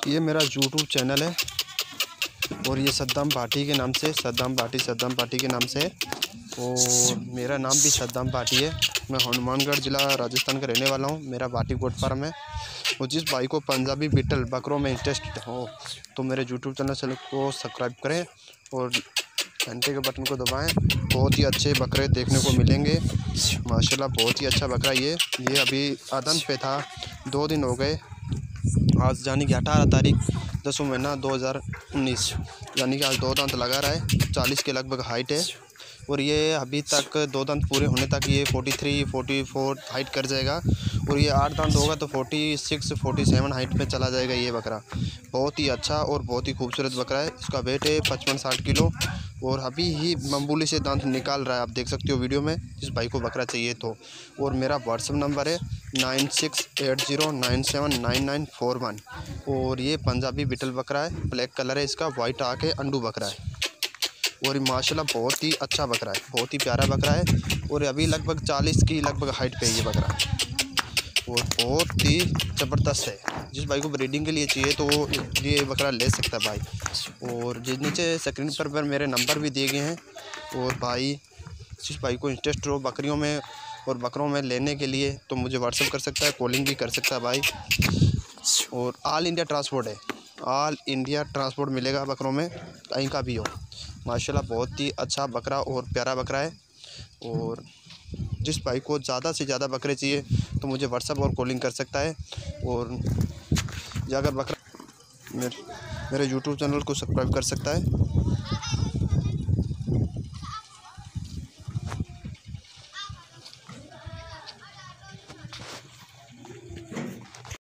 ये मेरा YouTube channel है और ये सद्दाम भाटी के नाम से सद्दाम भाटी के नाम से है और मेरा नाम भी सद्दाम भाटी है। मैं हनुमानगढ़ ज़िला राजस्थान का रहने वाला हूँ। मेरा भाटी गोट फार्म है और जिस भाई को पंजाबी बीटल बकरों में इंटरेस्ट हो तो मेरे यूट्यूब चैनल को सब्सक्राइब करें और घंटे के बटन को दबाएं। बहुत ही अच्छे बकरे देखने को मिलेंगे माशाल्लाह। बहुत ही अच्छा बकरा ये अभी आदन पे था, 2 दिन हो गए। आज यानी कि 18 तारीख 10वां महीना 2019 यानी कि आज 2 दांत लगा रहा है। 40 के लगभग हाइट है और ये अभी तक 2 दांत पूरे होने तक ये 43-44 हाइट कर जाएगा और ये 8 दांत होगा तो 46-47 हाइट में चला जाएगा ये बकरा। बहुत ही अच्छा और बहुत ही खूबसूरत बकरा है। इसका वेट है 55-60 किलो और अभी ही मम्बूली से दांत निकाल रहा है, आप देख सकते हो वीडियो में। जिस भाई को बकरा चाहिए तो और मेरा व्हाट्सअप नंबर है 9680979941 और ये पंजाबी बीटल बकरा है। ब्लैक कलर है इसका, वाइट आँख है, अंडू बकरा है और ये माशाल्लाह बहुत ही अच्छा बकरा है, बहुत ही प्यारा बकरा है और अभी लगभग 40 की लगभग हाइट पे है ये बकरा और बहुत ही ज़बरदस्त है। जिस भाई को ब्रीडिंग के लिए चाहिए तो वो ये बकरा ले सकता है भाई। और जिस नीचे स्क्रीन पर मेरे नंबर भी दिए गए हैं और भाई जिस भाई को इंटरेस्ट हो बकरियों में और बकरों में लेने के लिए तो मुझे व्हाट्सअप कर सकता है, कॉलिंग भी कर सकता है भाई। और ऑल इंडिया ट्रांसपोर्ट है, ऑल इंडिया ट्रांसपोर्ट मिलेगा बकरों में, कहीं का भी हो। माशाल्लाह बहुत ही अच्छा बकरा और प्यारा बकरा है। और जिस भाई को ज़्यादा से ज़्यादा बकरे चाहिए तो मुझे व्हाट्सअप और कॉलिंग कर सकता है। और अगर बकरा मेरे यूट्यूब चैनल को सब्सक्राइब कर सकता है।